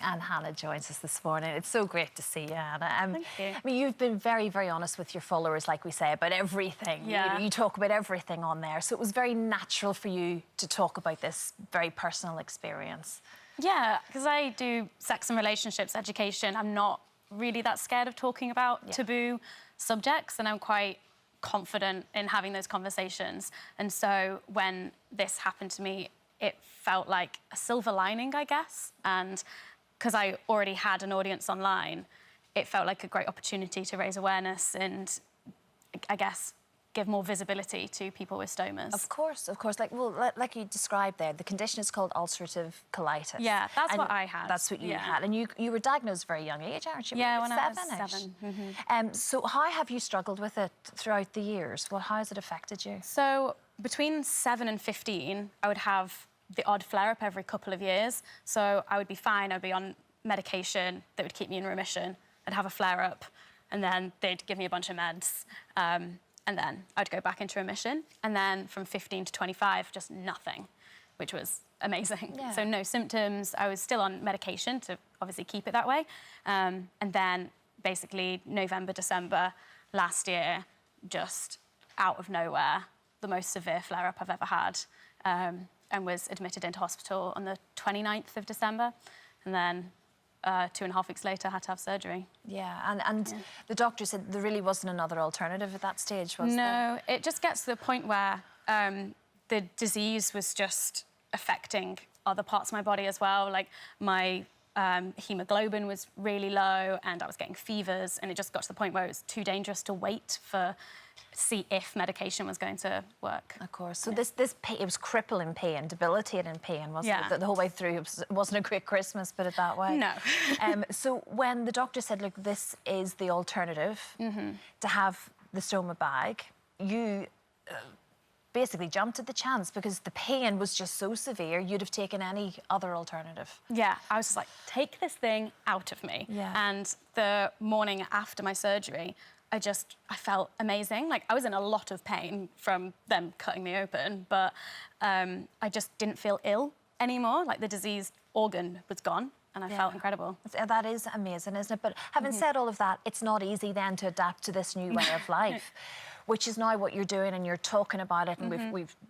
And Hannah joins us this morning. It's so great to see you, Hannah. Thank you. I mean, you've been very, very honest with your followers, like we say, about everything. Yeah. You talk about everything on there. So it was very natural for you to talk about this very personal experience. Yeah, because I do sex and relationships education. I'm not really that scared of talking about taboo subjects, and I'm quite confident in having those conversations. And so when this happened to me, it felt like a silver lining, I guess. And because I already had an audience online, it felt like a great opportunity to raise awareness and, I guess, give more visibility to people with stomas. Of course, of course. Like you described there, the condition is called ulcerative colitis. Yeah, that's what I had. That's what you had. And you were diagnosed at a very young age, aren't you? Yeah, when I was 7-ish. 7. So how have you struggled with it throughout the years? Well, how has it affected you? So between 7 and 15, I would have the odd flare-up every couple of years. So I would be fine, I'd be on medication that would keep me in remission. I'd have a flare-up, and then they'd give me a bunch of meds, and then I'd go back into remission. And then from 15 to 25, just nothing, which was amazing. Yeah. So no symptoms. I was still on medication to obviously keep it that way. And then basically November, December last year, just out of nowhere, the most severe flare-up I've ever had. And was admitted into hospital on the 29th of December. And then 2.5 weeks later, had to have surgery. Yeah, and the doctor said there really wasn't another alternative at that stage, was there? No, it just gets to the point where the disease was just affecting other parts of my body as well. Like my hemoglobin was really low and I was getting fevers, and it just got to the point where it was too dangerous to wait for see if medication was going to work. Of course. So this pain, it was crippling pain, debilitating pain, wasn't it? The whole way through. It wasn't a great Christmas, put it that way. No. So when the doctor said, look, this is the alternative to have the stoma bag, you basically jumped at the chance because the pain was just so severe, you'd have taken any other alternative. Yeah, I was just like, take this thing out of me. Yeah. And the morning after my surgery, I felt amazing. Like, I was in a lot of pain from them cutting me open, but I just didn't feel ill anymore. Like, the diseased organ was gone, and I felt incredible. That is amazing, isn't it? But having said all of that, it's not easy then to adapt to this new way of life, which is now what you're doing, and you're talking about it, and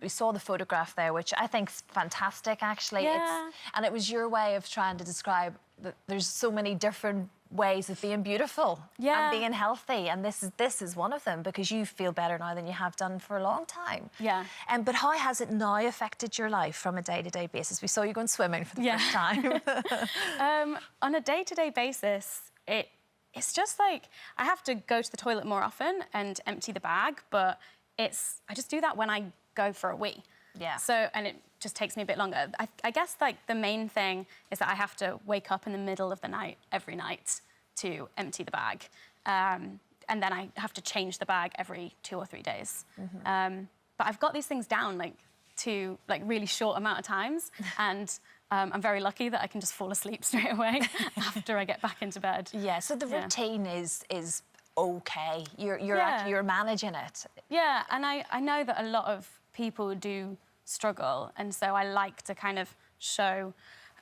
we saw the photograph there, which I think is fantastic, actually. Yeah. And it was your way of trying to describe that there's so many different ways of being beautiful and being healthy, and this is one of them, because you feel better now than you have done for a long time. Yeah. But how has it now affected your life from a day-to-day basis? We saw you going swimming for the first time. On a day-to-day basis, it's just like I have to go to the toilet more often and empty the bag, but I just do that when I go for a wee. Yeah. So, and it just takes me a bit longer. I guess, like, the main thing is that I have to wake up in the middle of the night every night to empty the bag. And then I have to change the bag every 2 or 3 days. But I've got these things down, like, to, like, really short amount of times. And I'm very lucky that I can just fall asleep straight away after I get back into bed. Yeah, so the routine is okay. You're managing it. Yeah, and I know that a lot of people do struggle, and so I like to kind of show,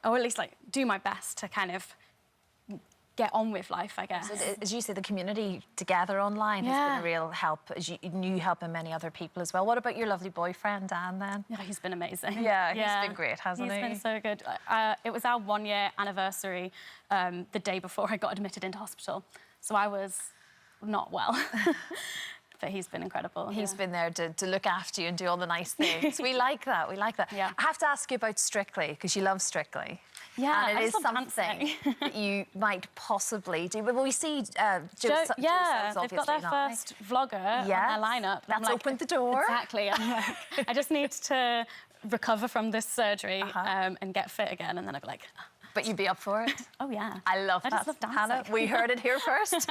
or at least, like, do my best to kind of get on with life, I guess. So, as you say, the community together online has been a real help, as you helping many other people as well. What about your lovely boyfriend, Dan, then? Yeah, he's been amazing. Yeah, he's been great, hasn't he? He's been so good. It was our 1-year anniversary the day before I got admitted into hospital, so I was not well. But he's been incredible. He's been there to look after you and do all the nice things. We like that, we like that. Yeah. I have to ask you about Strictly, because you love Strictly. Yeah, and it is something that you might possibly do. Well, we see Joe they've got their first vlogger on their lineup. That's opened the door. Exactly. I just need to recover from this surgery and get fit again, and then I'll be like... But you'd be up for it? Oh, yeah. I love that. I just love dancing. Hannah, we heard it here first.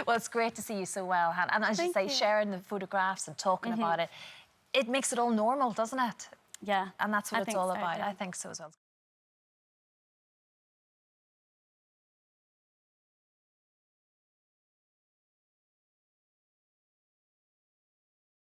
Well, it's great to see you so well, Hannah. And as you say, sharing the photographs and talking about it, it makes it all normal, doesn't it? Yeah. And that's what it's all about. Yeah. I think so as well.